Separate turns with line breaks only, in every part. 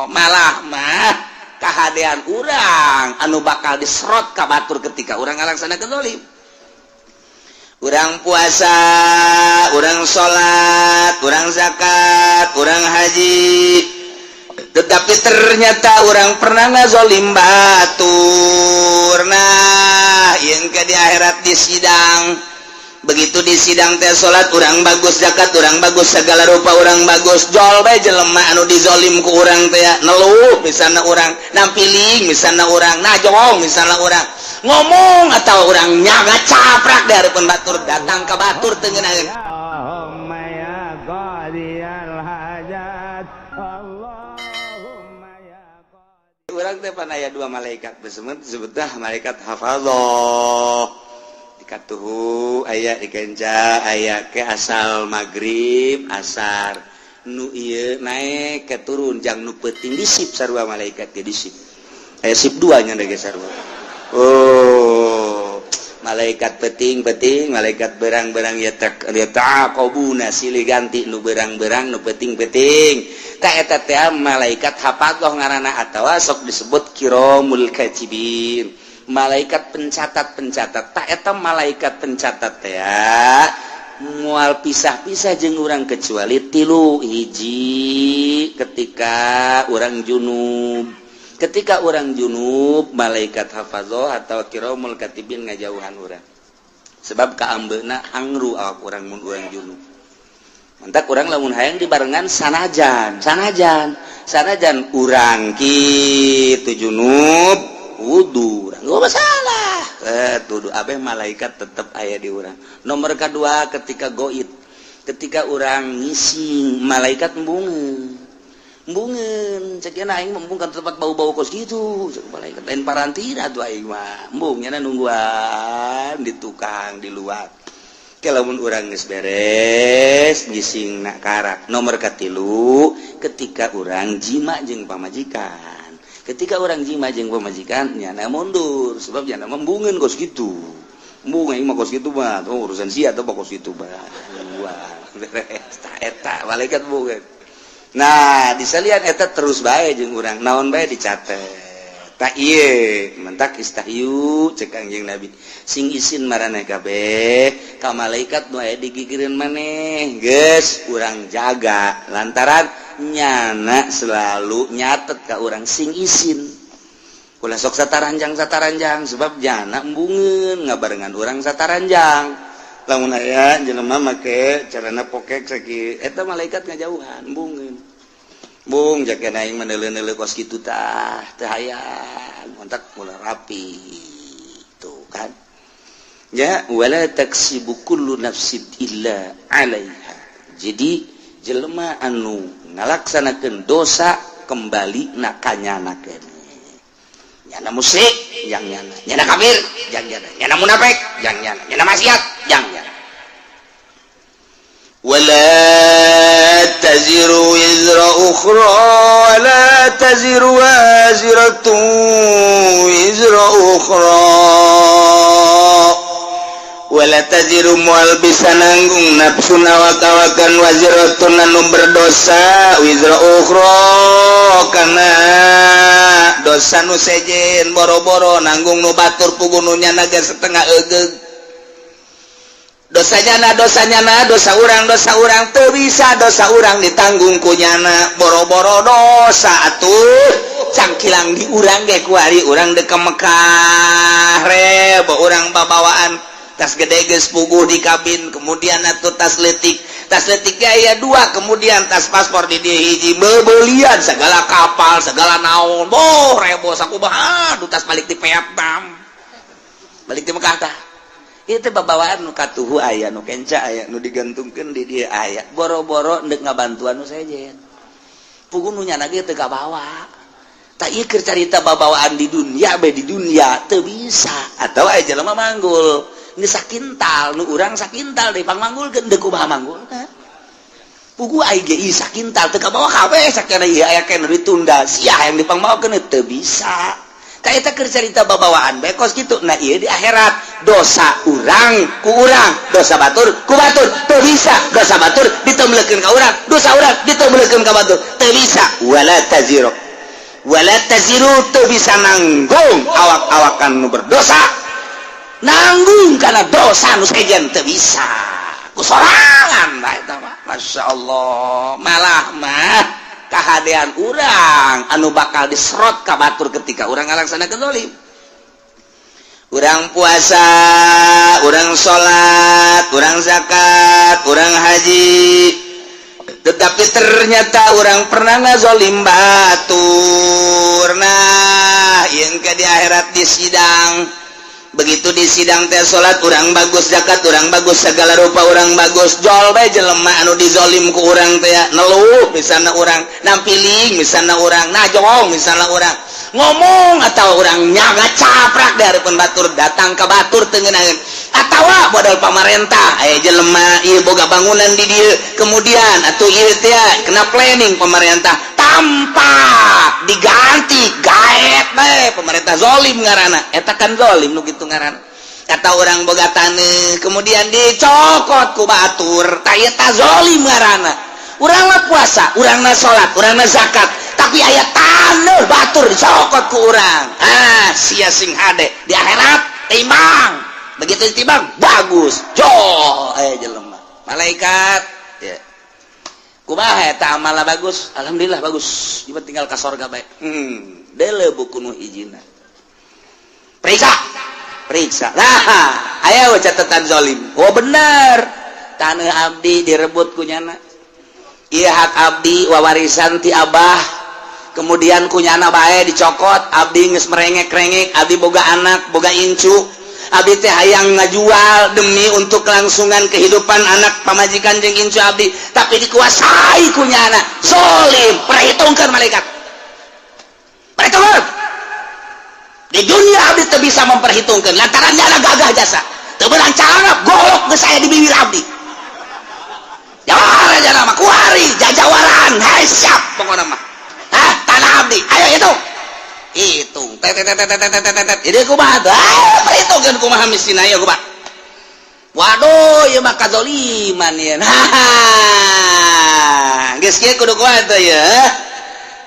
malah mah kehadean urang anu bakal diserot ka batur ketika urang ngalaksanakeun zalim. Urang puasa, urang salat, urang zakat, urang haji, tetapi ternyata urang pernah ngazolim batur. Nah, yang ke di akhirat di sidang, begitu di sidang teh salat urang bagus, zakat urang bagus, segala rupa urang bagus, jol bae jelema anu dizolim ku urang teh neluh misalna urang, nampiling misalna urang, najong misalna urang, ngomong atau orang nyaga caprak dari pun batur datang ke batur tengenaeun. Allahumma ya qadiyal hajat, Allahumma ya qadi. Urang teh pan aya dua malaikat disebutlah malaikat hafadzah. Dikatuhu aya dikenca aya ke asal magrib asar nu ieu naik ke turun jang nu peuting disip sarua malaikat teh disip. Aya sip 2 nya da geus sarua. Oh, malaikat peting, malaikat berang-berang ya taqabuna silih ganti nu berang-berang nu peting. Ta eta teh malaikat hafadzah ngaranna atawa sok disebut kiramul katibin. Malaikat pencatat. Ta eta malaikat pencatat teh moal pisah-pisah jeung urang kecuali 3 hiji ketika urang junub. Ketika orang junub, malaikat hafadzah atau kiramul katibin ngajauhan urang. Sebab kaambeuna angru awak urang mun urang junub. Mantak urang lamun hayang dibarengan sanajan urang kitu junub wudu. Enggak masalah. Tuduh abeh malaikat tetep aya di urang. Nomor kedua ketika goid. Ketika urang ngising, malaikat embungeun cek ena aing mumpung ka tempat bau-bau kos gitu cek malaikat lain parantina tuh aing mah embung nya nungguan di tukang di luar ke lamun urang geus beres ngising nak karak. Nomor katilu ketika urang jima jeung pamajikan. Ketika urang jima jeung pamajikan nyana mundur sebab nyana embungeun kos gitu embung aing mah kos gitu mah urusan sia teh kos gitu mah wah beres eta malaikat embungeun. Nah disalian eta terus bae jeung urang naon bae dicatet tak ieu mentak istahyu cek Kangjeng Nabi sing isin maraneh kabeh ka malaikat nu aya digigireun maneh geus urang jaga lantaran nyana selalu nyatet ka urang sing isin ulah sok sataranjang sebab nyana embungeun ngabarengan urang sataranjang lamun aya jelema make carana pokek sakieu eta malaikat ngajauhan embungeun bung jakeun aing mendeuleu-neuleu kos kitu tah teu hayang kontak mulai rapi tuh kan ya wala taksibu kullu nafsin illa 'alaiha. Jadi jelema anu ngalaksanakeun dosa kembali na kanyanakeun nyana musyrik yang nyana kafir yang nyana munafik yang nyana maksiat yang wala taziru wizra ukhra wala taziru waziratun wizra ukhra wala taziru mual bisa nanggung nafsun awak-awakan waziratun anu berdosa wizra ukhra kana dosa nu sejen boro-boro nanggung nu batur pugununya naga setengah eugeg dosanya dosa urang teu bisa dosa urang ditanggung ku nyana boro-boro dosa atuh cangkilang di urang ge ku ari urang dek ka Mekah rebo urang babawaan tas gede geus puguh di kabin kemudian atuh tas letik ge aya 2 kemudian tas paspor di dieu hiji beubeulian segala kapal segala naon boh rebo sakumaha tas balik di Vietnam balik di Mekah tah itu babawaan nu katuhu aya nu kenca aya nu digantungkeun di dieu aya boro-boro endek ngabantuan nu sejen puguh nu nyana ge teu kabawa tak ieu keur carita babawaan di dunia teu bisa atawa aya jelema manggul ini sakintal nu urang sakintal deui pangmanggulkeun deuk kumaha manggulna puguh aya ge ieu sakintal teu kabawa kabeh sakana ieu aya keneh ditunda sia yang dipangbawakeun teu bisa kayak cerita babawaan bekos gitu. Nah iya di akhirat dosa urang ku urang, dosa batur ku batur, teu bisa dosa batur ditembelkeun ka urang, dosa urang ditembelkeun ka batur, teu bisa. Wala taziru teu bisa nanggung awak-awakan nu berdosa nanggung karena dosa nu sejen teu bisa ku sorangan bae eta mah. Masyaallah, malah mah kahadean urang anu bakal diserot ka batur ketika urang ngalaksanakeun zalim. Urang puasa, urang salat, urang zakat, urang haji, tetapi ternyata urang pernah ngazolim batur. Nah, yang ke di akhirat di sidang. Begitu di sidang teh salat urang bagus, zakat urang bagus, segala rupa urang bagus, jol bae jelema anu dizolim ku urang teh neluh misalna urang, nampiling misalna urang, najong misalna urang, ngomong atau urang nyaga caprak dari pun batur datang ke batur teu ngeunaheun atawa modal pamarentah aya jelema ieu boga bangunan di dieu kemudian atuh ieu teh kena planning pemerintah tanpa diganti gaet bae pemerintah zolim ngaranna eta kan zolim nu kitu ngaranna. Kata orang boga taneuh kemudian dicokot ku batur tah eta zolim ngaranna. Urang mah puasa, urang na salat, urang na zakat, tapi aya taneuh batur dicokot ku urang. Sia sing hade di akhirat timbang. Begitu ditimbang bagus. Jo aya jelema. Malaikat ya. Kumaha eta amalna bagus? Alhamdulillah bagus. Ieu tinggal ka sorga bae. Deuleu buku nu hijina. Periksa. Nah, aya catatan zalim. Oh bener. Taneuh abdi direbut ku nyana. Ieu hak abdi wawarisan ti abah. Kemudian ku nyana bae dicokot, abdi geus merengek-rengek, abdi boga anak, boga incu. Abdi teh hayang ngajual demi untuk kelangsungan kehidupan anak pamajikan jeung incu abdi, tapi dikuasai ku nyana. Zalim, perhitungkeun malaikat. Perhitungkeun. Di dunia abdi teu bisa memperhitungkeun lantaran nyana gagah jasa. Teu beurang calana golok geus aya di bibir abdi. Jawara jana mah kuari jajawaran, hai siap pokona mah. Tanah abdi, ayo hitung. Jadi kumaha? Perhitungkeun kumaha miskin aya kumaha. Waduh, ieu mah kadzaliman ieu. Geus kieu kudu kuat teh ya.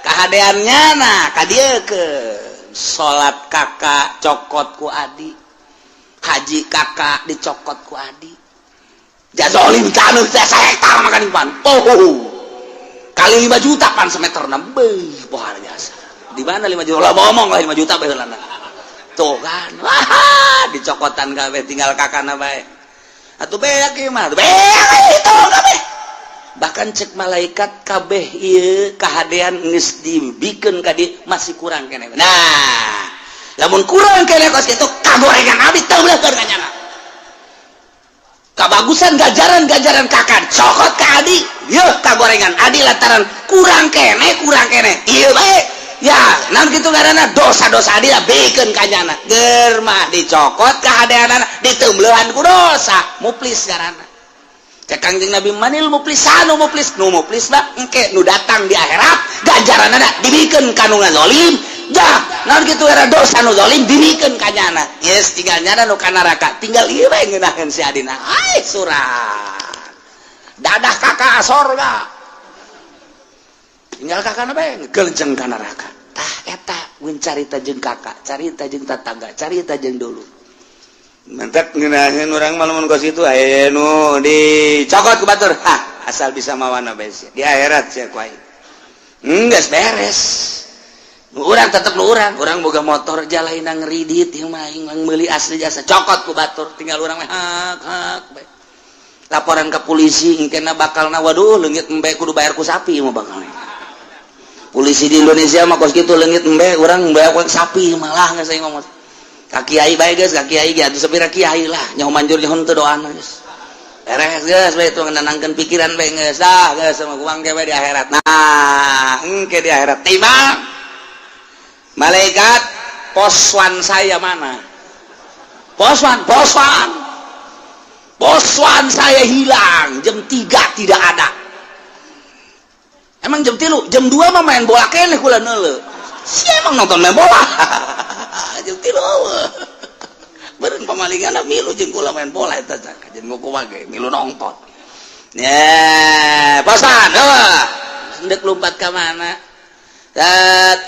Kahadeannya nah kadiekeun. Salat kakak cokot ku adi. Haji kakak dicokot ku adi. Jazolim kanu teh hektar makan impan. Kali 5 juta pan semeterna. Beuh, pohar biasa. Di mana 5 juta? Lah ngomong lah 5 juta bae heulana. Tuh kan. Wah, dicokotan kabeh tinggal kakana bae. Atuh beak ieu mah. Beak itu kabeh. Bahkan cek malaikat kabeh ieu kahadean geus dibikeun ka dieu masih kurang keneh. Nah, lamun kurang keneh kos kitu kagorengan abdi teu beuleukeun ka nyana. Kabagusan gajaran kakak cokot ka adi yeuh kagorengan adi lantaran kurang kene ieu bae ya naon kitu ngaranna dosa-dosa adi bikeun ka nyana geur mah dicokot kahadeanana diteumleuhan ku dosa muflis ngaranna cek Kangjeng Nabi manil muflis nu muflis mah engke nu datang di akhirat gajaranana dibikeun ka nu ngazolim jah naon kitu era dosa nu zalim dibikeun ka nyana yes tinggal nyana nu ka neraka tinggal ieu bae ngeunaheun si adina ai surat dadah kakak sorga tinggal kakana bae geulejeng ka neraka tah eta mun carita jeung kakak carita jeung tatangga carita jeung dulu mantap ngeunaheun urang mah lamun kos kitu aya nu dicokot ku batur asal bisa mawana bae di akhirat sia ku aing geus beres. Urang tetep nu urang boga motor jalaina ngeridit ieu mah aing meuli asli jasa cokot ku batur tinggal urang mah hak bae. Laporan ke polisi engkena bakalna waduh leungit embe kudu bayar ku sapi mah bakalna. Polisi di Indonesia mah kos kitu leungit embe urang bayar ku sapi malah geus aing ngomong. Ka kiai bae geus ka kiai ge atuh sapira kiai lah nyaho manjur nyaho teu doana geus. Beres geus bae tu ngenangkeun pikiran bae geus dah geus sama uang ge bae di akhirat. Nah, engke di akhirat timbang malaikat poswan saya mana? Poswan saya hilang jam 3 tidak ada. Emang jam 3, jam 2 mah main bola keneh kula neuleuh. Siapa nonton main bola? Jeung tilu. Beureun pamalingan milu jeung kula main bola eta cak. Jeung nguku mage milu nonton. Ya, pasan heuh. Hendek lompat ka mana?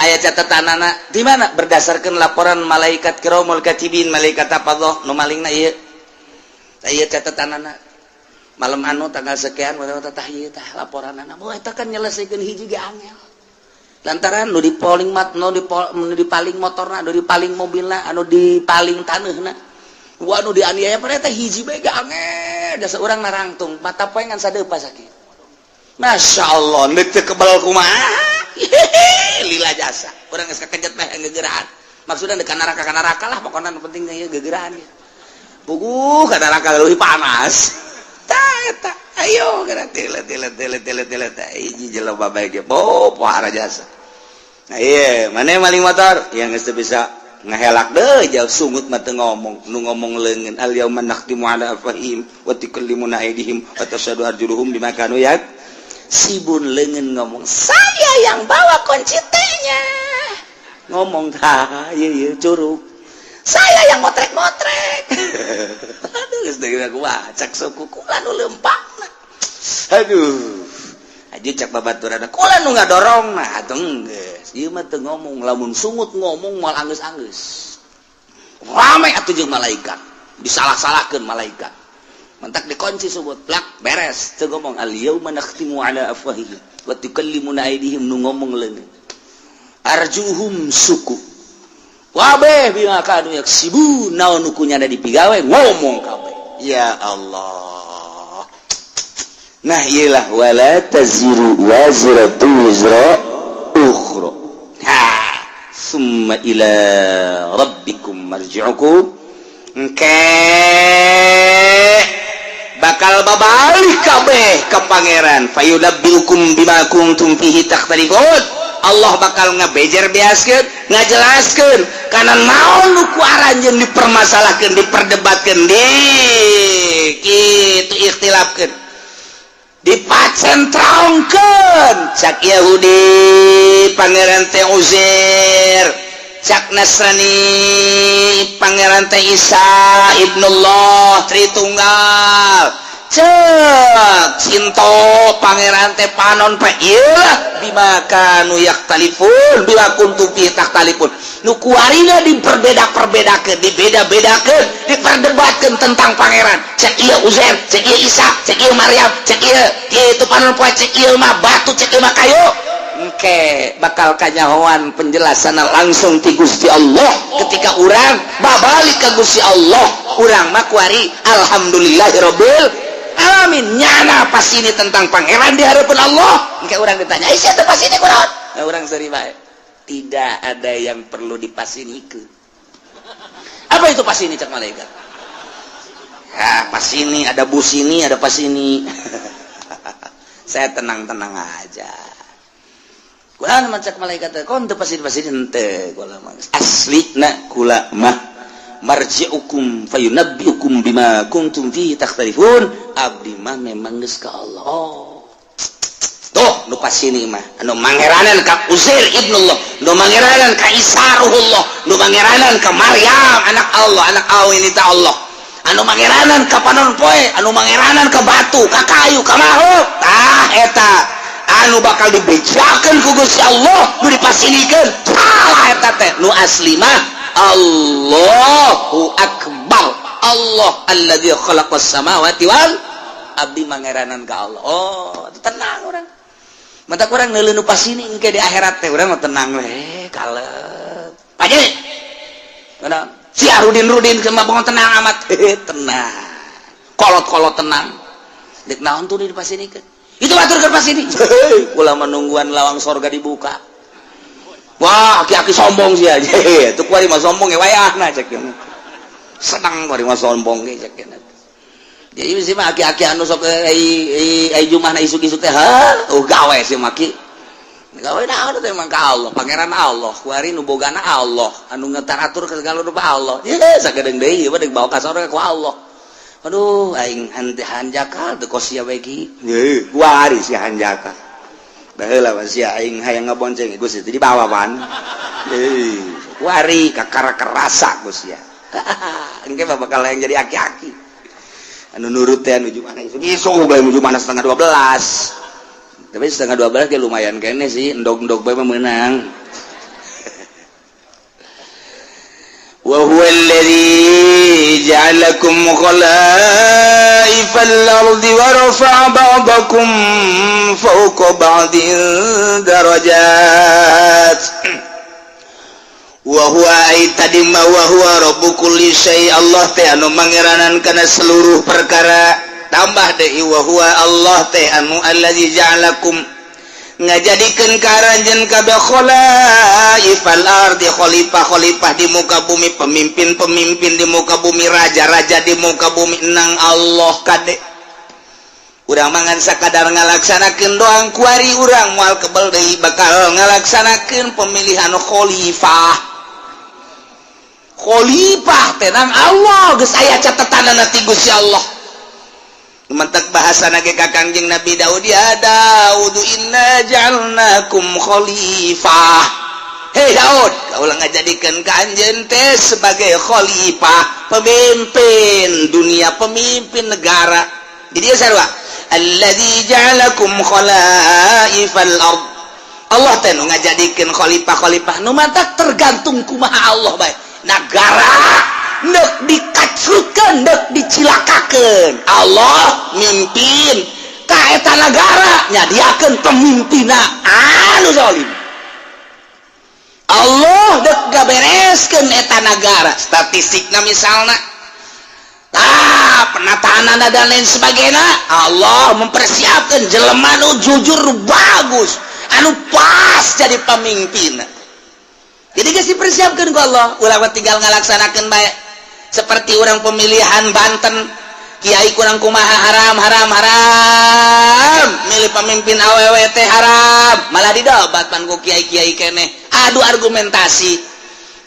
Aya catatanana di mana? Berdasarkan laporan malaikat kiramul katibin, malaikat hafadzah nu malingna ieu. Aya catatanana. Malam anu tanggal sekian tah ieu tah laporanana. Moh eta kan nyelesikeun hiji ge angel. Lantaran nu dipaling dipaling motorna, nu dipaling mobilna, anu dipaling taneuhna. Anu dianiaya pada teh hiji bae ge angel, da urang narangtung, mata poe ngan sadeupa sakieu. Masyaallah, neuk teu kebal kumaha. Lila jasa. Urang geus kakejet mah geugeuran. Maksudna deuk ka neraka lah pokona nu penting ieu geugeuran ieu. Puguh ka neraka leuwih panas. Tah eta, ayo geura tilet hiji jelema bae ge pohara jasa. Nah ieu, mane maling motor yang geus teu bisa ngahelak deui jauh sungut mah teu ngomong, nu ngomong leungeun al yauma nakhtimu ala afahim wa tukallimuna aydihim wa tashhadu arjuluhum bima kanu sibun leungeun ngomong saya yang bawa kunci T-nya ngomong tah ieu curug saya yang motrek-motrek aduh geus deui kumaha cak suku kula nu leumpakna aduh aja cak babaturan kula nu ngadorongna atuh geus ieu mah teu ngomong lamun sungut ngomong moal anggeus-anggeus rame atuh jeung malaikat disalah-salahkeun malaikat mentak dikunci subut plak beres teu ngomong al yauma nakhtimu ala afwahihim wa tukallimuna aydihim nu ngomong leungeun arjuhum suku wabeh bima kanu yaksibun naon nu kunyana dipigawe ngomong kabeh ya Allah. Nah iyalah wala taziru wazratu wizra ukhra. Ha, summa ila rabbikum marji'ukum. Bakal babalik kabeh ka pangeran. Fayunabbiukum bima kuntum fihi takhtalifun. Allah bakal ngabejer beaskeun, ngajelaskeun kana naon nu ku aranjeun dipermasalahkeun, diperdebatkeun kitu ikhtilafkeun. Dipacentraungkeun cak Yahudi pangeran teh Uzair, cak Nasrani pangeran teh Isa ibnullah Tritunggal, cak Cinto pangeran teh Panon pa ieu bima kanu yaktalifun bila kuntum fi taktalifun nu kuarina diperbeda-perbedakeun, dibeda-bedakeun, diperdebatkeun tentang pangeran. Cek ieu Uzair, cek ieu Isa, cek ieu Maryam, cek ieu kitu panon poe, cek ieu mah batu, cek ieu mah kayu. Engke bakal kanyahoan penjelasan langsung ti Gusti Allah ketika urang babalik ka Gusti Allah. Urang mah kuari alhamdulillahirabbil alamin nyana pas ini tentang pangeran di hadapan Allah. Engke urang ditanya, "Isi teh pas ini kunaon?" Nah, urang seueur bae. Tidak ada yang perlu dipasinikeun. Apa itu pas ini cak malaikat? Ya, pas ini ada bus ini, ada pas ini. Saya tenang-tenang aja. Kula mah cak malaikat kon teu pas ini henteu kula mah. Aslina kula mah marji'ukum fayunabbiukum bima kuntum fihi takhtalifun. Abdi mah memang geus ka Allah. Oh. Tuh nu pas ini mah anu mangeranan ka Uzair ibnullah, nu mangeranan ka Isa ruhullah, nu mangeranan ka Maryam anak Allah, anak awin ta Allah, anu mangeranan ka panon poe, anu mangeranan ka batu, ka kayu, ka makhluk. Tah eta anu bakal dibejakeun ku Gusti Allah, nu dipasinikeun salah eta teh nu asli mah Allahu akbar. Allah alladzi khalaqas samawati wal abdi mangeranan ka Allah. Oh, tenang urang. Mata kurang neuleuh nu pas ini engke di akhirat teh urang mah tenang we, kalem. Aja. Mana? Si Rudin sama bangun tenang amat. Tenang. Kolot-kolot tenang. Dek naon tuh di pas ini kan? Itu batur ke pas ini. Kula menungguan lawang sorga dibuka. Wah, aki-aki sombong sih aja. Tuh kuari mah sombong ge wayahna cek. Senang kuari mah sombong ge cek. Jadi misi mah aki-aki anu sok ai Jumat na isuk-isuk teh gawe si maki. Gawe naon teh mah ka Allah, pangeran Allah, kuari nu bogana Allah, anu ngetaratur ka segala rupa Allah. Ye sagedeung deui ieu mah deuk bawa ka sorga ku Allah. Aduh aing henteu hanjakal teu kosia bae ki. Ye, kuari si hanjakal. baheula masih aing hayang ngabonceng Gus itu di bawah pan wari kakara kerasa Gus ya engke bakal yang jadi aki-aki anu nurut teh nuju mana isu bae nuju mana 11:30 tapi 11:30 ge lumayan kene sih endog-endog bae meunang wa huwa alladzi ja'alakum khalaifal ardi wa rafa'a ba'dakum fawqa ba'din darajat wa huwa aitadimma wa huwa rabbu kulli syai Allah teh anu mangeranan kana seluruh perkara tambah deui wa huwa Allah teh anu allazi ja'alakum ngajadikeun karanjeun kabeh khalaifal ardi khalifah di muka bumi pemimpin di muka bumi raja-raja di muka bumi nang Allah kade urang mangan sakadar ngalaksanakeun doang kuari urang moal kebel deui bakal ngalaksanakeun pemilihan khalifah tenang Allah geus aya catatanana ti Gusti Allah mentek bahasa nage ka Kangjeng Nabi Daud ya Daud inna ja'alnakum khalifah hei Daud kaulah ngajadikeun ka anjeun teh sebagai khalifah pemimpin dunia pemimpin negara jadi sarua alladzi ja'alakum khalaifal ard Allah teh nu ngajadikeun khalifah nu mantak tergantung kumaha Allah bae negara nek dikacrutkeun nek dicilakakeun Allah mimpin ka eta negara nyadiakeun pemimpinna anu zalim Allah dek gabereskeun eta negara statistikna misalna penataanana dan lain sebagainya Allah mempersiapkan jelema anu jujur bagus anu pas jadi pemimpin jadi geus dipersiapkeun ku Allah ulah tinggal ngalaksanakeun bae seperti orang pemilihan Banten kiai kurang kumaha haram milih pemimpin awewe teh haram malah didobatkan ku kiai-kiai kene adu argumentasi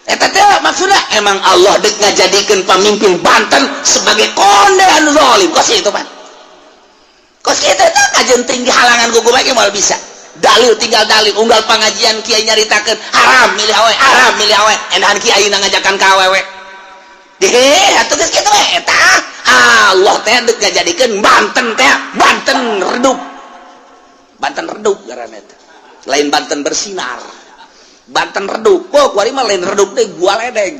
eta teh maksudna emang Allah dek ngajadikeun pemimpin Banten sebagai konde anu zalim kos itu pan kos kitu teh kajen tinggi halangan ku bae moal bisa dalil tinggal dalil unggal pengajian kiai nyaritakeun haram milih awewe endahan kiai ngajakan ka awewe atuh geus kitu we eta Allah teh dek ngajadikeun Banten redup ngaranna eta lain Banten bersinar Banten redup kuari mah lain redup deui gua ledeg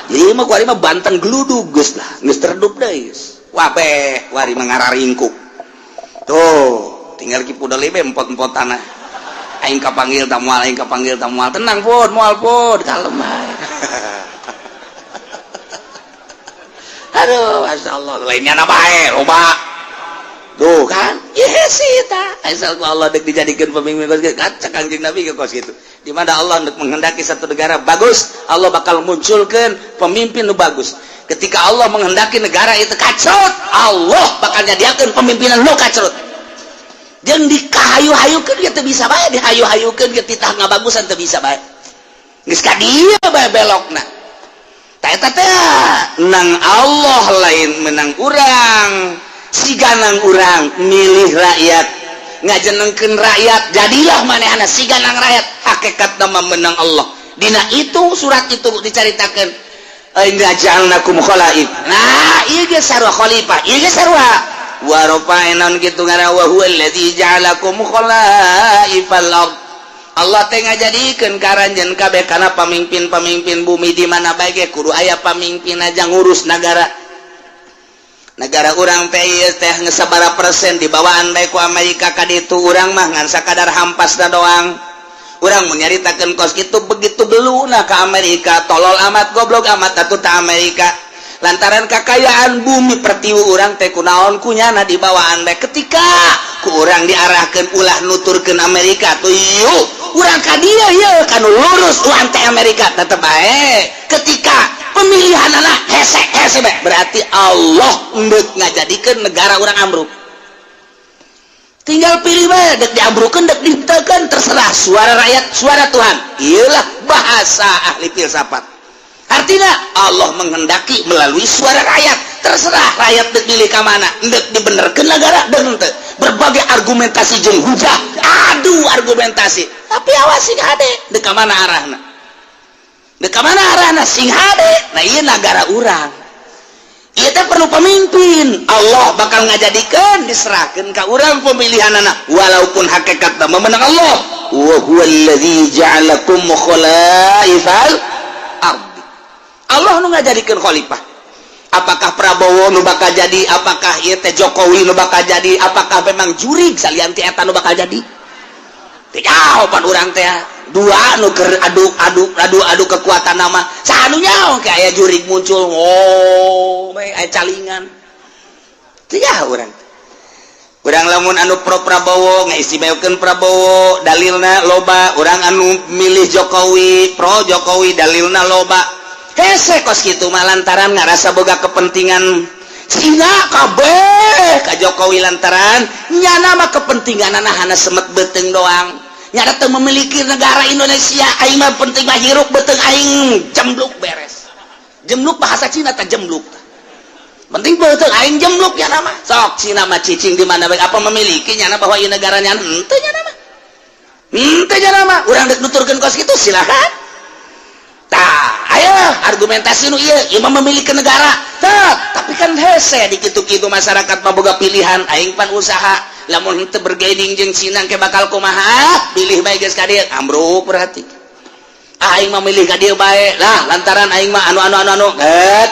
jadi mah kuari mah Banten gludug geus lah geus redup deui wah beh wari mah ngararingkuk tuh tinggal kipu deui be empot-empotana aing kapanggil tamual tenang pun moal pun kalem ae aduh masyaallah lainnya na bae loba tuh kan sih ta asal Allah dek dijadikeun pemimpin kos kitu cak Kangjeng Nabi ke kos kitu di mana Allah hendak menghendaki satu negara bagus Allah bakal munculkeun pemimpin nu bagus ketika Allah menghendaki negara itu kacrut Allah bakal nyadiakeun pemimpinan nu kacrut jeung dikahayu-hayukeun ge teu bisa bae dihayu-hayukeun ge titah ngabagusan teu bisa bae geus ka dieu bae belokna eta teh nang Allah lain menang urang siganang urang milih rakyat ngajenengkeun rakyat jadilah manehna siganang rakyat hakikatna menang Allah dina itu surat itu dicaritakeun inna ja'alnakum khalaif nah ieu ge sarua khalifah ieu ge sarua wa rafa'na kitu ngara wa huwal ladzi ja'alakum khalaifal ard Allah teh ngajadikeun karanjeun kabeh kana pamimpin-pamimpin bumi di mana bae ge kudu aya pamimpin aja ngurus negara urang teh ieu teh geus sabaraha persen dibawaan bae ku Amerika ka ditu urang mah ngan sakadar hampasna doang urang mun nyaritakeun kos kitu begitu beluna ka Amerika tolol amat goblok amat atuh ta Amerika lantaran kakayaan bumi pertiwu urang teh kunaon kunyana dibawaan bae ketika ku urang diarahkeun ulah nuturkeun Amerika tuh yuk urang ka dieu ye kanu lurus uang teh Amerika tetep bae ketika pemilihanana hese bae berarti Allah ndeuk ngajadikeun negara urang ambruk tinggal pilih bae dek diambrukeun dek dihenteukeun terserah suara rakyat suara Tuhan ieulah bahasa ahli filsafat artinya Allah menghendaki melalui suara rakyat. Terserah rakyat dek milih ke mana, dek dibenerkeun negara dan berbagai argumentasi jeung hujah, adu argumentasi. Tapi awas sing hade dek ka mana arahna, dek ka mana arahna sing hade. Nah ieu negara urang, ieu teh perlu pemimpin. Allah bakal ngajadikeun diserahkeun ka urang pemilihanana, walaupun hakikatna memenang Allah. Wa huwallazi ja'alakum khalaifal ardi. Allah nu ngajadikeun khalifah. Apakah Prabowo nu bakal jadi, apakah ieu teh Jokowi nu bakal jadi, apakah memang jurig salian ti eta nu bakal jadi? Teu jawaban urang teh dua nu keur adu kekuatan nama sanu nyaho ke aya jurig muncul. Oh bae aya calingan teu urang. Urang lamun anu pro Prabowo ngaistimewakeun Prabowo dalilna loba, urang anu milih Jokowi pro Jokowi dalilna loba. Hese kos kitu mah lantaran ngarasa boga kepentingan Cina kabeh ka Jokowi lantaran nyana mah kepentinganana hana semet beuteung doang. Nyana teu memiliki negara Indonesia, aing mah penting mah hirup beuteung aing jembluk beres. Jembluk bahasa Cina teh jembluk. Penting beuteung aing jembluk nyana mah. Sok Cina mah cicing di mana bae apa memiliki nyana bahwa ieu negara nyana henteu nyana mah. Henteu nyana mah urang dek nuturkeun kos kitu silakan. Tah, ayo argumentasi nu ieu mah memiliki negara. Tah, tapi kan hese di kitu-kitu masyarakat mah boga pilihan, aing pan usaha. Lamun henteu bergaining jeung Cina ke bakal kumaha? Pilih bae geus ka dieu, ambruk berarti. Aing mah milih ka dieu bae. Lah, lantaran aing mah anu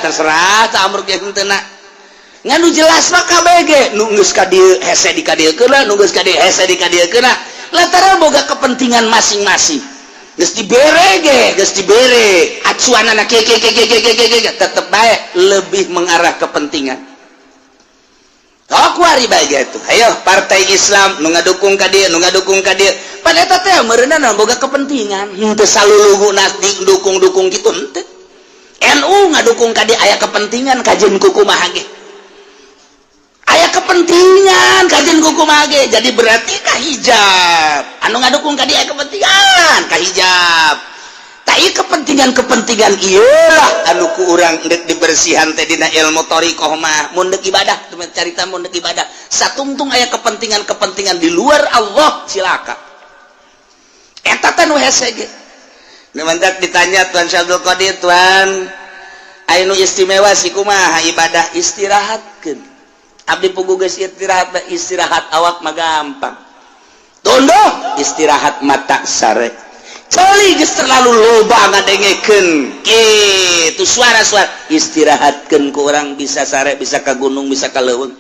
terserah tah ambruk ge henteuna. Nganu jelas mah kabeh ge nu geus ka dieu hese di ka dieu keula, nu geus ka dieu hese di ka dieu keula. Lantaran boga kepentingan masing-masing. Geus dibere acuanana tetep bae lebih mengarah kepentingan. Kuari bae gitu. Ayo partai Islam nu ngadukung ka dieu, nu ngadukung ka dieu. Pan eta teh meureunana boga kepentingan. Henteu saluluguna didukung-dukung kitu henteu. NU ngadukung ka dieu aya kepentingan kajeun kumaha ge. Aya kepentingan kajeun kumaha ge. Jadi berarti kahijab. Anu ngadukung ka dieu aya kepentingan kahijab. Tai kepentingan ieulah anu ku urang deuk dibersihan teh dina ilmu thariqah mah mun deuk ibadah, teman carita mun deuk ibadah. Satungtung aya kepentingan di luar Allah silakan. Eta teh nu hese ge. Nu mantak ditanya Tuan Syabdul Qadir, Tuan, aya nu istimewa si kumaha ibadah istirahatkeun. Abdi pugu geus istirahat awak mah gampang. Tondo istirahat mata sare. Coli geus terlalu loba ngadengekeun kitu suara-suara. Istirahatkeun ku urang bisa sare, bisa ka gunung, bisa ka leuweung.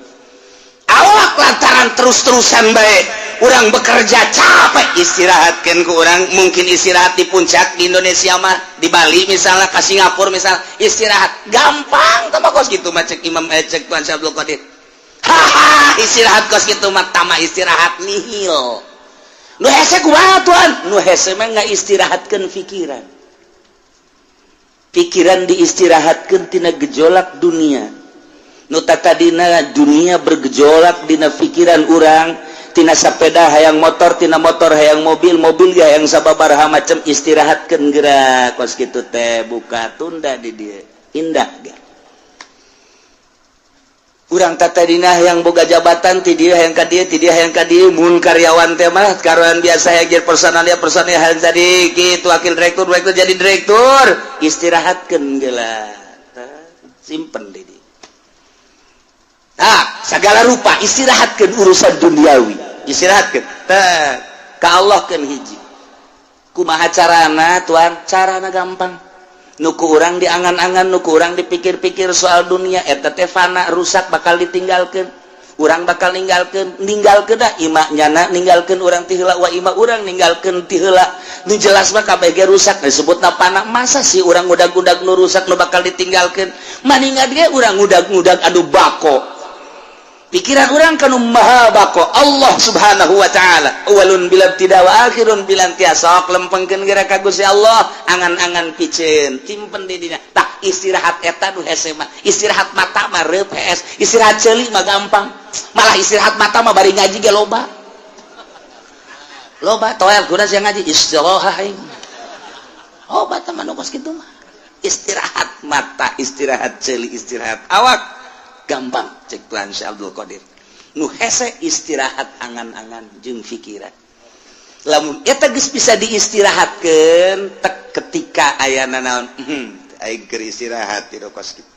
Awak lantaran terus-terusan bae urang bekerja capek, istirahatkeun ku urang. Mungkin istirahat di puncak di Indonesia mah, di Bali misalnya, ka Singapura misal, istirahat gampang tah kos kitu mah cek Imam cek Tuan Syabdul Qadir. Haha, istirahat kos kitu mah tama istirahat nihil. Nu hese kumaha Tuan? Nu hese mah ngaistirahatkeun pikiran. Pikiran diistirahatkeun tina gejolak dunia. Nu tatadina dunia bergejolak dina pikiran urang, tina sapeda hayang motor, tina motor hayang mobil, mobil ge hayang sababaraha macam, istirahatkeun geura kos kitu teh buka tunda di dieu. Indah ge. Urang tatadina yang boga jabatan ti dieu hayang ka dieu, ti dieu hayang ka dieu. Mun karyawan teh mah karuan biasa hayang personal hayang jadi kitu wakil direktur jadi direktur. Istirahatkeun geula. Simpen di dieu. Segala rupa istirahatkeun urusan duniawi. Istirahatkeun. Ka Allah keun hiji. Kumaha carana Tuan? Carana gampang. Nuku urang diangan-angan, nuku urang dipikir-pikir soal dunia, eta teh fana, rusak, bakal ditinggalkeun. Urang bakal ninggalkeun dah ima nyana ninggalkeun urang ti heula, wa ima urang ninggalkeun ti heula. Nu jelas mah kabeh ge rusak disebutna fana. Masa sih urang ngudag-ngudag nu rusak nu bakal ditinggalkeun? Maningat ge urang ngudag-ngudag adu bako. Pikiran orang kanu maha bako Allah subhanahu wa ta'ala. Awalun bilam tidak wa akhirun bilam tiasok lempengkeun geura ka Gusti Allah, angan-angan piceun timpen di dina. Tah istirahat eta nu hese mah. Istirahat mata mah reup hees, istirahat ceuli mah gampang. Malah istirahat mata mah bari ngaji ge loba. Loba toel kuda sia ngaji istirahat aing. Obat mah nu kos kitu mah. istirahat mata, istirahat celi, istirahat awak gampang cek Tuan Syekh Abdul Qadir nu hese istirahat angan-angan jeung pikiran lamun eta geus bisa diistirahatkeun tek ketika ayana naon aing keur istirahat di kos kitu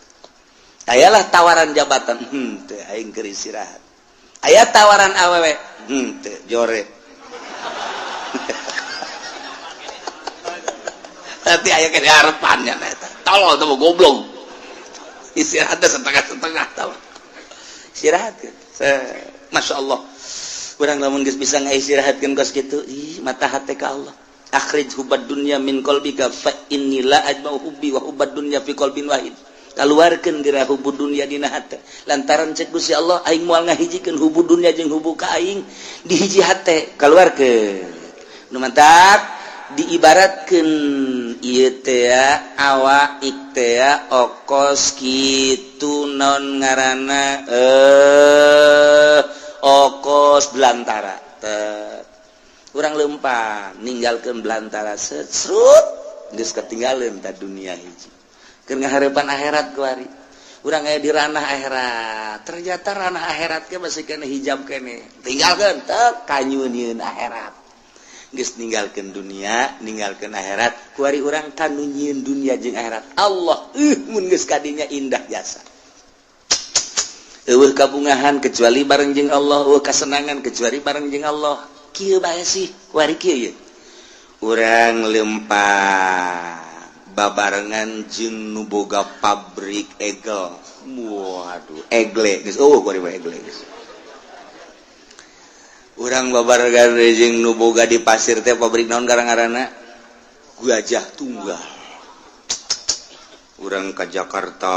ayalah tawaran jabatan teu aing keur istirahat aya tawaran awewe teu jore tapi aya ke harapannya eta tolol teu goblok istirahat setengah-setengah tahu istirahat Masya Allah urang lamun geus bisa ngaistirahatkeun kos kitu ih mata hate ka Allah akhrij hubad dunya min qalbika fa inni la ajma'u hubbi wa hubad dunya fi qalbin wahid kaluarkeun geura hubud dunya dina hate lantaran cek Gusti Allah aing moal ngahijikeun hubud dunya jeung hubbu ka aing di hiji hate kaluarkeun nu mantap diibaratkeun ieu teh awak teh okos kitu naon ngaranna okos belantara urang lempang ninggalkeun belantara srut geus ketinggalan ta dunia hiji keur ngahareupan akhirat kuari urang aya di ranah akhirat ternyata ranah akhirat ge masih kena hijab kene tinggalkeun teu kanyunieun akhirat geus ninggalkeun dunia ninggalkeun akhirat kuari urang kanu nyieun dunia jeung akhirat Allah mun geus kadinya indah jasa eueuh kabungahan kecuali bareng jeung Allah eueuh kasenangan kecuali bareng jeung Allah kieu bae sih kuari kieu urang lempang babarengan jeung nu boga pabrik egel waduh egle geus kuari bae egle geus urang babarengan jeung nu boga di pasir teh pabrik naon garang-garana Gajah Tunggal urang ka Jakarta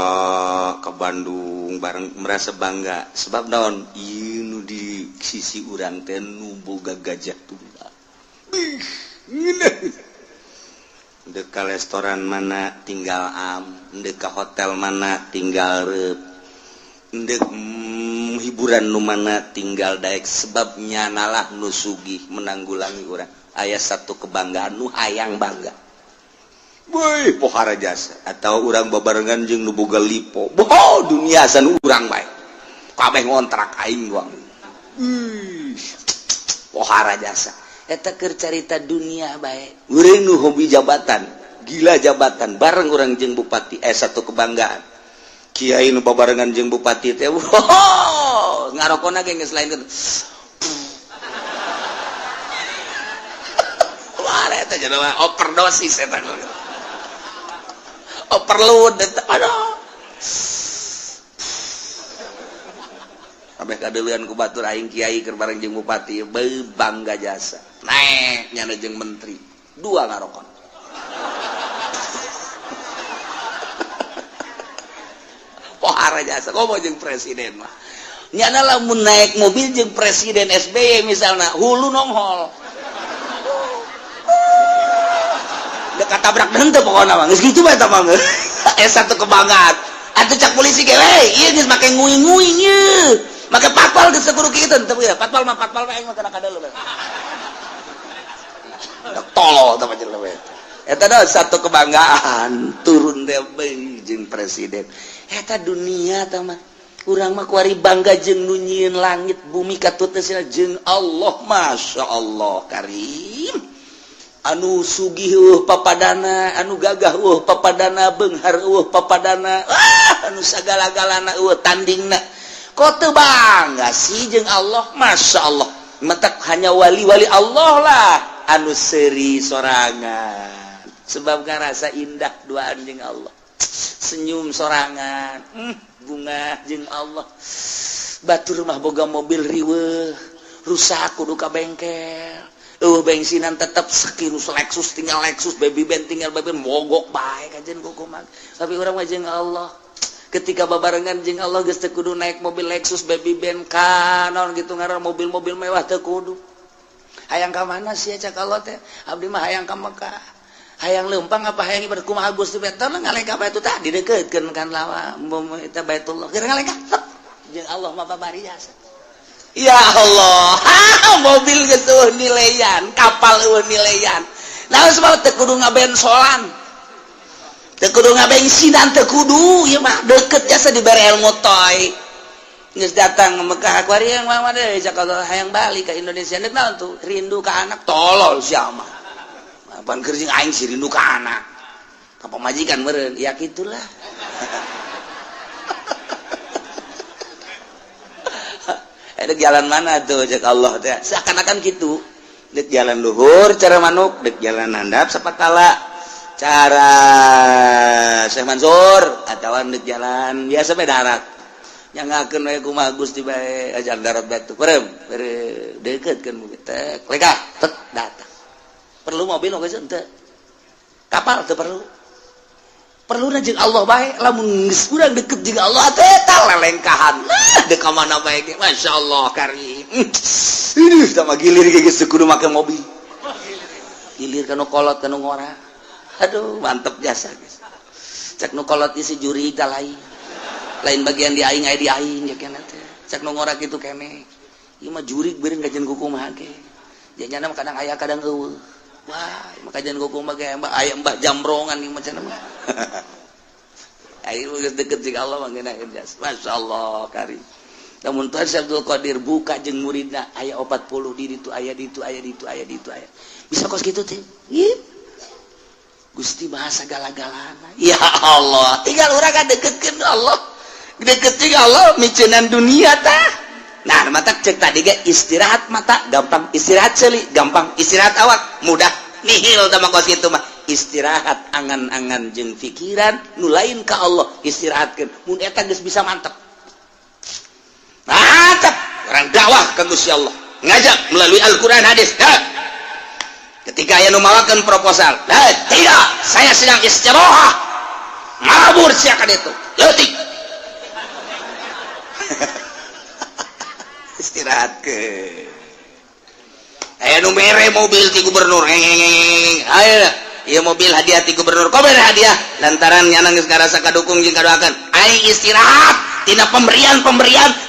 ka Bandung bareng merasa bangga sebab naon ieu nu di sisi urang teh nu boga Gajah Tunggal dek ka restoran mana tinggal am dek ka hotel mana tinggal reup dek hiburan nu mana tinggal daek sebab nyanalah nu sugih menanggulangi urang aya satu kebanggaan nu hayang bangga boy pohara jasa atau urang babarengan jeung nu boga lipo boh dunia san urang bae kabeh ngontrak aing gua pohara jasa eta keur carita dunia bae urang nu hobi jabatan gila jabatan bareng urang jeung bupati satu kebanggaan kiai nu babarengan jeung bupati teh ngarokona ge geus lain kitu wah eta jenenge overdosis eta overload aduh kabeh kadeulean ku batur aing kiai keur bareng jeung bupati bangga jasa naek nyana jeung menteri dua ngarokon pohara jasa komo jeung presiden mah nyana lamun naik mobil jeung presiden SBY misalna hulu nonghol dekat tabrak henteu pokona mah geus kitu bae eta mah satu kebanggaan atuh cak polisi ge we ieu geus make nguing-nguing ieu make patwal geus kudu kitu teu ya patwal mah aing mah kana kadal tolol teh panjen we eta da satu kebanggaan turun teh jeung presiden eta dunia teh mah urang mah kuari bangga jeung nu nyieun langit bumi katutna jeung Allah masya Allah karim anu sugih papadana anu gagah papadana beunghar papadana anu sagala-galana tandingna kok teu bangga sih jeung Allah masya Allah mentak hanya wali-wali Allah lah anu seuri sorangan sebab ngarasa indah duaan jeung Allah senyum sorangan bunga jeung Allah batur mah boga mobil riweuh rusak kudu ka bengkel bensinan tetap sekirus Lexus tinggal Lexus baby band tinggal baby band mogok bae kajen kukuman tapi urang mah jeung Allah ketika babarengan jeung Allah geus teu kudu naik mobil Lexus baby band kanon gitu ngaran mobil-mobil mewah teu kudu hayang ka mana sih cak Allah teh abdi mah hayang ka Mekah hayang leumpang apa hayang ibadah kumaha Gusti beto ngalengka bae tu tah dideukeukeun kan lawa eta Baitullah keur ngalengka jeung Allah mah babari jasa ya Allah mobil gitu nilaian kapal nilaian nah sebab teu kudu ngabensolan kudu ngabengsinan teu kudu ieu mah deket jasa dibere ilmu toy geus datang Mekah akuarium mah deui Jakarta hayang balik ka Indonesia nek naon tuh rindu ka anak tolol sia mah pan kerjing aing si rindu ka anak ka pamajikan meureun ya gitulah dek jalan mana tuh cek Allah teh seakan-akan gitu dek jalan luhur cara manuk dek jalan handap sapatala cara Syekh Mansur atawa dek jalan biasa bae darat nyangakeun we kumaha Gusti bae ajar darat bae teu perem deukeut kan teh leka tek datang perlu mobil geus henteu kapal teu perlu jeung Allah bae lamun geus urang deket jeung Allah teh eta lelengkahan nah dek ka mana bae ge masyaallah karim ini sama gilir ge geus kudu make mobil gilir kana kolot kana ngora aduh mantep jasa geus cek nu kolot isi juri da lain bagian di aing aya di aing ya kana teh cek nu ngora kitu keneh ieu mah jurig beureung gajen kukumaha ge janjana mah kadang aya kadang eueuh wah maka jangan kukumaha ge aya mbah jambrongan ieu mah cenah mah ayo geus deket jeung Allah mah geuna jas masyaallah karim lamun Tuhan Abdul Qadir buka jeung muridna aya 40 di ditu aya bisa kos kitu teh Gusti bahasa gala-galana ya Allah tinggal urang kadeketkeun Allah deket jeung Allah miceunnan dunia tah nah mata cek tadi ge istirahat mata gampang istirahat ceuli gampang istirahat awak mudah nihil tah kos kitu mah istirahat angan-angan jeung pikiran nu lain ka Allah istirahatkeun mun eta geus bisa mantep mantep orang dakwah ka Gusti Allah ngajak melalui Al-Qur'an hadis ketika aya nu mawakeun proposal tidak saya sedang istirahat mabur sia ka ditu leutik istirahat ke aya nu mere mobil ti gubernur aya ieu mobil hadiah ti gubernur kok mere hadiah lantaran nyana geus ngarasa kadukung jeung kadoakeun aing istirahat tina pemberian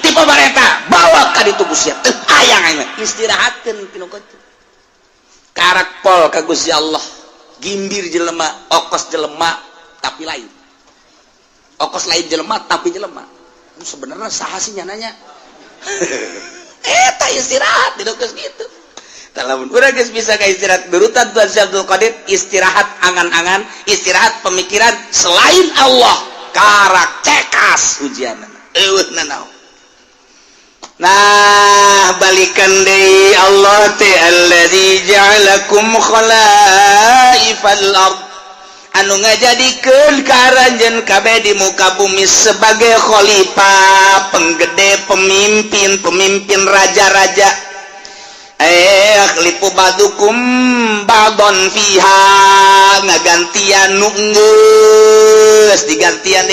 ti pamarentah bawa ka ditu Gusti teu hayang aing istirahatkeun pinu kitu karak pol ka Gusti Allah gimbir jelema okos jelema tapi lain okos lain jelema tapi jelema sebenarnya saha sih nyananya eta istirahat di dokes gitu lamun urang geus bisa ka istirahat berutan Tuhan Syekh Abdul Qadir istirahat angan-angan istirahat pemikiran selain Allah karak cekas ujianna eueuh nanaon nah balikan deui Allah teh allazi ja'alakum khalaifal ard anu ngajadikeun karanjeun kabeh di muka bumi sebagai khalifah penggede pemimpin raja-raja khalifu badukum ba'don fiha ngagantian nu geus digantian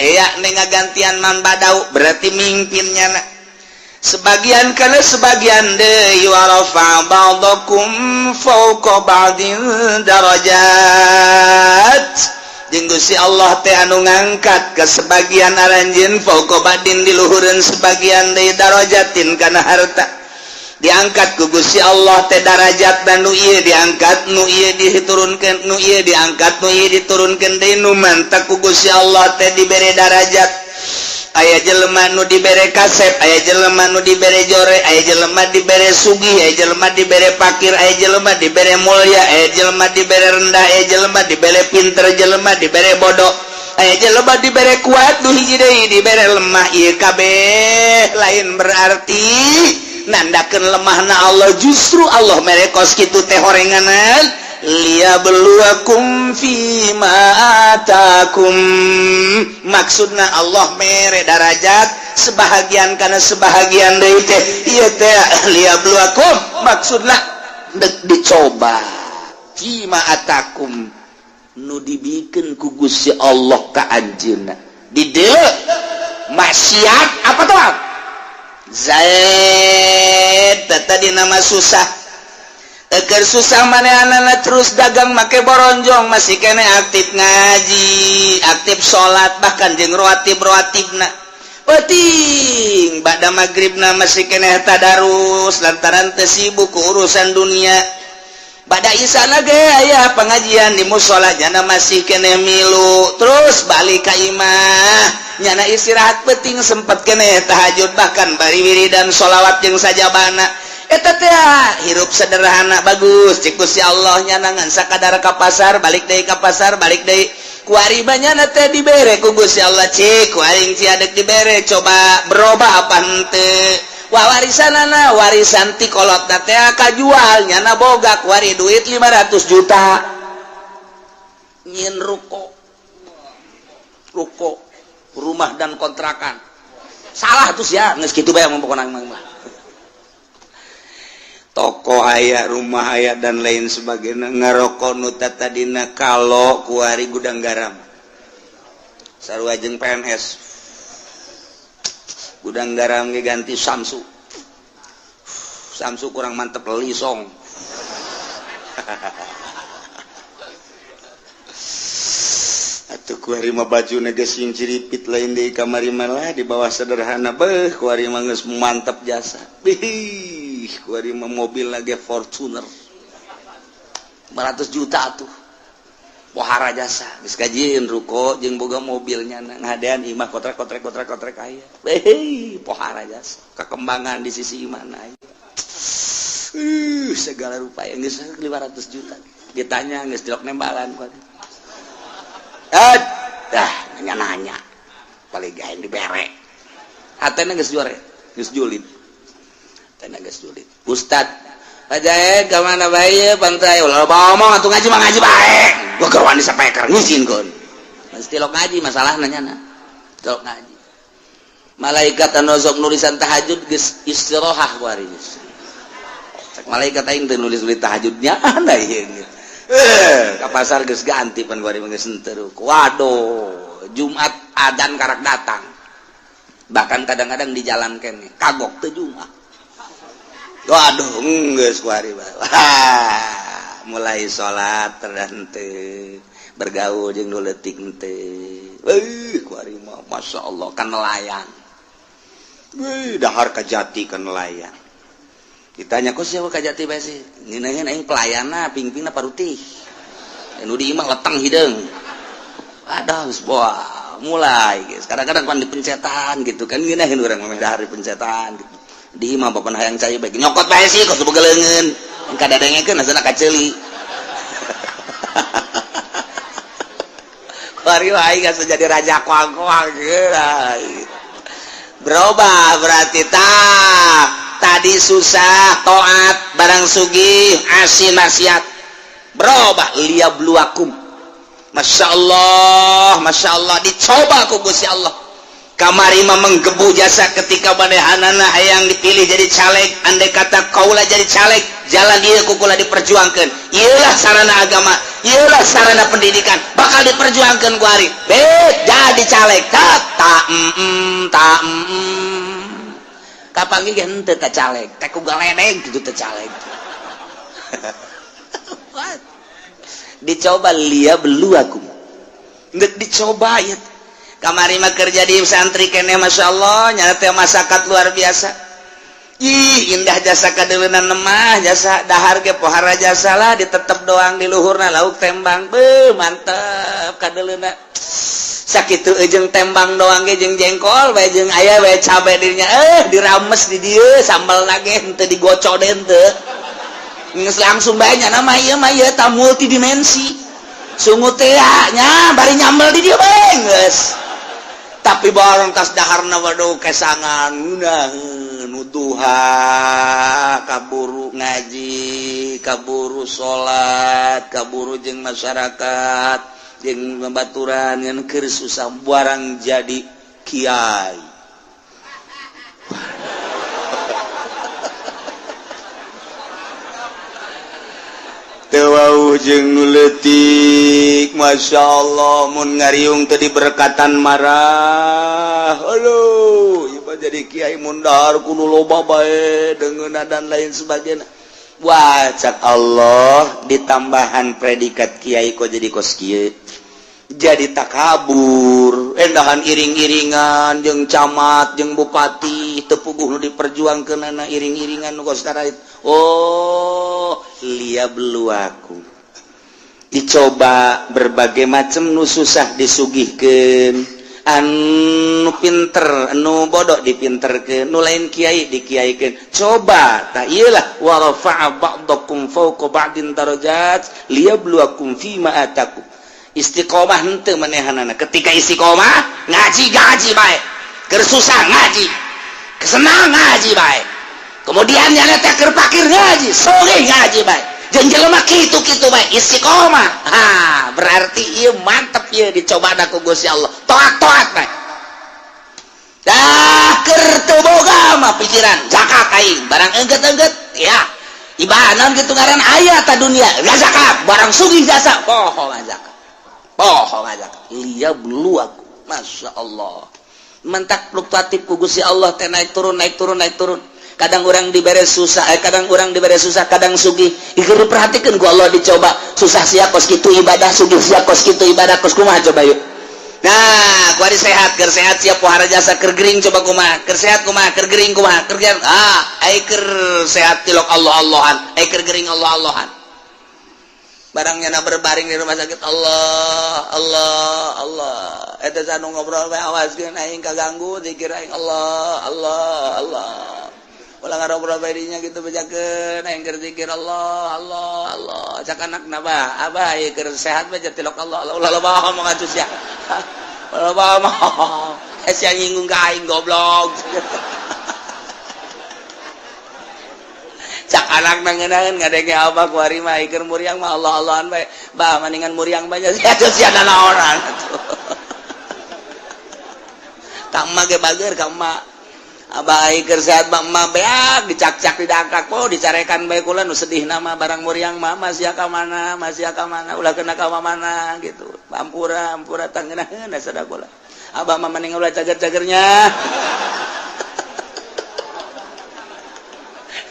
aya ngagantian man badau berarti mimpinnya sebagian kana sebagian deui warafa ba'dakum fawqa ba'din darajat jeung Gusti Allah teh anu ngangkat ke sebagian aranjeun fawqa ba'din di luhureun sebagian deui darajatin kana harta diangkat ku Gusti Allah teh darajat dan nu ieu diangkat nu ieu diturunkeun nu ieu diangkat nu ieu diturunkeun deui nu mantap ku Gusti Allah teh dibere darajat aya jelema nu dibere kasep aya jelema nu dibere jore aya jelema dibere sugih aya jelema dibere fakir aya jelema dibere mulya aya jelema dibere rendah aya jelema dibere pinter jelema dibere bodoh aya jelema dibere kuat nu hiji deui dibere lemah ieu kabeh lain berarti nandakeun lemahna Allah justru Allah merekos kitu teh horenganan liyabluwakum fima atakum maksudna Allah mere darajat sebahagian kana sebahagian deui teh ieu teh liyabluwakum maksudna dicoba fima atakum nu dibikeun ku Gusti Allah ka anjeunna di dieu maksiat apa tuh Zaid tadi nama susah agar susah manehna terus dagang make boronjong masih kene aktif ngaji aktif sholat bahkan jeung roatibna penting bada maghribna masih kene tadarus lantaran teu sibuk ku urusan dunia pada isana ge aya pengajian di mushola nyana masih kene milu terus balik ka imah nyana istirahat penting sempat kene tahajud bahkan bari wiridan sholawat jeung sajabana eta teh hirup sederhana bagus cik Gusti Allah nyana ngan sakadar ka pasar balik deui ka pasar balik deui kuari banyana teh dibere ku Gusti Allah cik kuaring ciadek dibere coba berubah apa henteu warisanana warisan ti kolot teh kajual nyana boga kuari duit 500 juta nyin ruko rumah dan kontrakan salah tuh ya geus kitu bae pokona mah toko aya rumah aya dan lain sebagainya ngaroko nu tadina kalau kuari gudang garam sarua jeung PNS gudang garam ganti Samsu kurang mantep lisong atuh kuari mah bajuna geus sing ciripit lain deui kamari malah di bawah sederhana beuh kuari mah geus mantep jasa bih kuari mah mobil lagi Fortuner 500 juta tuh pohara jasa geus kajieun ruko jeung boga mobilnya ngadean imah kotrek aya pohara jasa kekembangan di sisi mana aya segala rupa yang geus 500 juta ditanya geus dilok nembalan ku nanya paling gaen dibere hatena geus juare geus julid hatena geus julid ustad Ajaib ke mana bae pantai ulah ngomong atuh ngaji mah ngaji bae gua keur wani sapeker ngizin-keun mesti lok ngaji masalah nanya lok ngaji malaikat anu sok nulisan tahajud geus istirahah kuari cek malaikat aing teu nulis tahajudnya anda ieu ka pasar geus ganti pan kuari mah geus henteu waduh Jumat adzan karak datang bahkan kadang-kadang di jalan kene kagok teu Jumat waduh geus kuari mulai salat teu bergaul jeung nu leutik teu kuari mah masyaallah kan nelayan dahar ka jati kan nelayan ditanya kok siapa ka jati bae sih ngeunaheun aing pelayanna pingpingna parutih anu di imah letang hideung aduh geus boah mulai geus kadang-kadang pan dipencetan gitu kan ngeunaheun urang mah dahar dipencetan gitu di imah bapak hayang cai baik nyokot bae sih kok sebegeleungeun kada dengekeun asana kaceuli kuari wae geus jadi raja kuang-kuang berubah berarti tadi susah taat barang sugih asin maksiat berubah liyabluwakum masyaallah dicoba ku Gusti Allah kamari mah menggebu jasa ketika badehanana hayang dipilih jadi caleg andai kata kaula jadi caleg jalan ieu kukula diperjuangkeun ieulah sarana agama ieulah sarana pendidikan bakal diperjuangkeun ku ari jadi caleg kapan ge henteu teh caleg teh ku galedeg kitu teh caleg dicoba liya beluakum ngeuk dicoba ya kamari mah kerja di santri kene masyaallah nyata teh masyarakat luar biasa ih indah jasa kadeuleunana mah jasa dahar ge pohara jasa lah ditetep doang di luhurna lauk tembang beuh mantep kadeuleuna sakitu jeung tembang doang ge jeung jengkol bae jeung aya bae cabe dirinya dirames di dieu sambelna ge henteu digocoden teu geus langsung bae nya mah ieu tah multidimensi sungut teh nya bari nyambel di dieu bae geus tapi barang tas daharna waduh kesangan ngunaheun nuduha kaburu ngaji kaburu salat kaburu jeung masyarakat jeung babaturan ngan keur susah barang jadi kiai tewauh jeung nu leutik masyaallah mun ngariung teu diberkatan marah aduh ieu jadi kiai mun dahar kudu loba bae deungeunna dan lain sebagainya wah cak Allah ditambahan predikat kiai kok jadi kos kieu jadi takabur endahan iring-iringan jeung camat jeung bupati tepuguh nu diperjuangkeun iring-iringan nu kos karait. Oh, liab lu aku. Dicoba berbagai macam nu susah disugihkeun. Anu pinter, anu bodoh dipinterkeun, nu lain kiai dikiaikeun. Coba, ta iyalah wa rafa'a ba'dakum fawqa ba'din darajat liyabluwakum fima atakum. Istiqomah henteu manehanana. Ketika istiqomah ngaji bae. Keur susah ngaji. Kesenang ngaji bae. Kemudian nyana teh keur pakir ngaji, sore ngaji bae. Jeung jelema kitu-kitu bae istiqomah. Berarti ieu mantep ieu dicobana ku Gusti Allah. Toat-toat bae. Dah keur teu boga mah pikiran zakat aing, barang engget-engget ya. Ibadah naon kitu ngaran aya ta dunia, ya zakat, barang sugih jasa, poho zakat. Poho zakat. Liya belu aku. Masya Allah. Mentak fluktuatif ku Gusti Allah teh naik turun. Kadang orang diberi susah, kadang orang diberi susah, kadang sugih. Ikut perhatikan ku Allah dicoba. Susah sia kos kitu ibadah, sugih sia kos kitu ibadah, kos kumaha coba yuk. Nah, ku ari sehat, keur sehat sia pohara jasa keur gering coba kumaha, keur sehat kumaha, keur gering kumaha, keur gering. Ai keur sehat tilok Allah-Allahan, ai keur gering Allah-Allahan. Barangnya na berbaring di rumah sakit Allah. Eta sanu ngobrol bae awaskeun aing kaganggu zikir aing Allah. Ulah ngarobrol bae dinya kitu bejakeun aing keur zikir Allah. Cak anakna bah, abah ieu keur sehat bae tilok Allah. Ulah loba ngomong atuh sia. Loba mah. Sia nyinggung ka aing goblok. Cak anak nangeunaan ngadenge abah ku ari mah keur muriang mah Allah-Allahan bae. Bah mendingan muriang bae sia naon atuh. Kang mah ge bager kang mah. Abah ai keur sehat mah beak dicak-cak didangkak po dicarekan bae kula nu sedih nama barang muriang mah sia ka mana ulah kena ka mana gitu. Ampura tangeunaheun sada kula. Abah mah mending ulah cager-cagernya.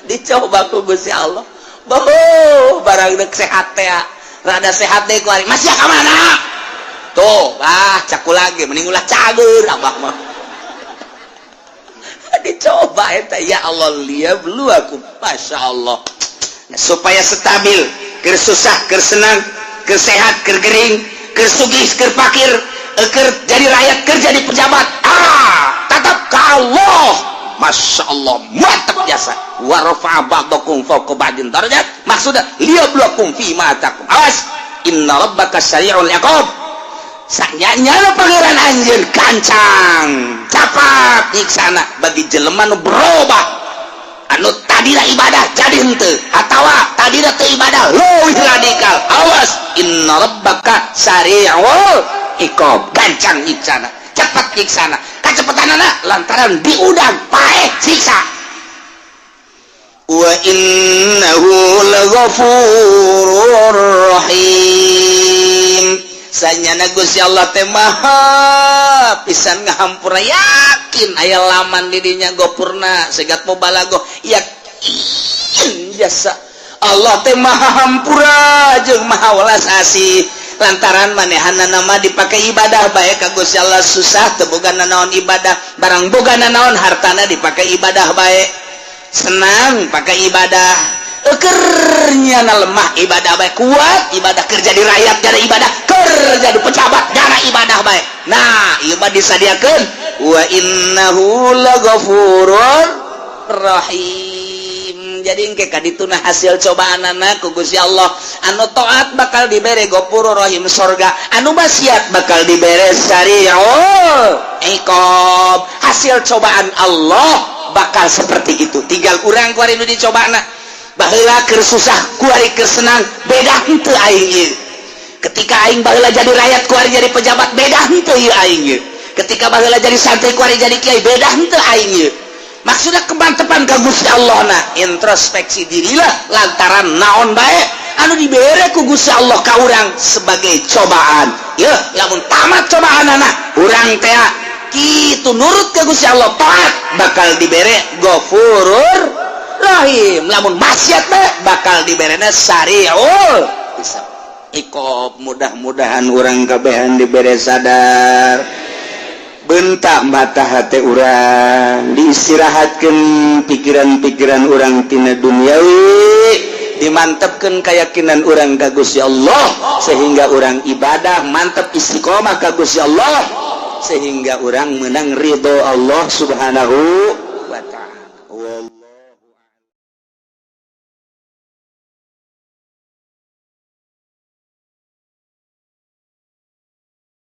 Dicoba ku Gusti Allah. Barang deuk sehat teh rada sehat deui ku ari. Masih ka mana? Tuh, cak kula ge mending ulah cager abah mah. Dicoba eta ya Allah liyablu aku. Masya Allah. Supaya stabil, keur susah, keur senang, keur sehat, keur gering, keur sugih, keur pakir, keur jadi rakyat, keur jadi pejabat. Tetap ka Allah. Masya Allah, mantap jasa. Wa rafa'a ba'dakum fawqa ba'din darajat. Maksudnya liyabluwakum fima atakum. Awas, inna rabbaka sari'ul iqab. Sanyanya pangeran anjeun kancang, capat nyiksana bagi jelema nu berubah. Anu tadina ibadah jadi henteu, atawa tadina teu ibadah leuwih radikal. Awas, inna rabbaka sari'ul iqab. Kancang nyiksana, cepat nyiksana. Kacepetanana lantaran diudang paeh siksa. Wa innahu laghafurur rahim. Sanyana Gusti Allah teh maha pisan ngahampura, yakin aya laman di dinya gopurna segat mobalago yakin jasa Allah teh maha hampura jeung maha welas asih lantaran manehana nama dipakai ibadah bae ka Gusti Allah susah teu boga naon ibadah barang boga naon hartana dipakai ibadah bae senang pakai ibadah kernya lemah ibadah baik kuat ibadah kerja di rakyat jadi ibadah kerja di pejabat jadi ibadah baik. Nah ibadah disadiakan wa innahu laghafurur rahim. Jadi engke kadituna hasil cobaanana ku Gusti Allah anu taat bakal dibere ghafurur rahim surga, anu maksiat bakal dibere sari'ul iqab. Hasil cobaan Allah bakal seperti itu. Tinggal urang ku ari nu dicobana baheula keur susah ku ari keur senang beda henteu aing ieu. Ketika aing baheula jadi rakyat ku ari jadi pejabat beda henteu ieu aing ieu. Ketika baheula jadi santri ku ari jadi kiai beda henteu aing ieu. Maksudna kemantepan ka Gusti Allah na introspeksi dirilah lantaran naon bae anu dibere ku Gusti Allah ka urang sebagai cobaan. Yeuh lamun tamat cobaanana urang teh kitu nurut ka Gusti Allah taat bakal dibere ghafurur rahim. Lamun maksiat bakal diberena sari'ul iqab. Mudah-mudahan orang kabehan dibere sadar bentak matahati urang diistirahatkan pikiran-pikiran orang tina duniawi dimantapkan keyakinan orang ka Gusti Allah sehingga orang ibadah mantap istiqomah ka Gusti Allah sehingga orang menang ridho Allah subhanahu wa ta'ala.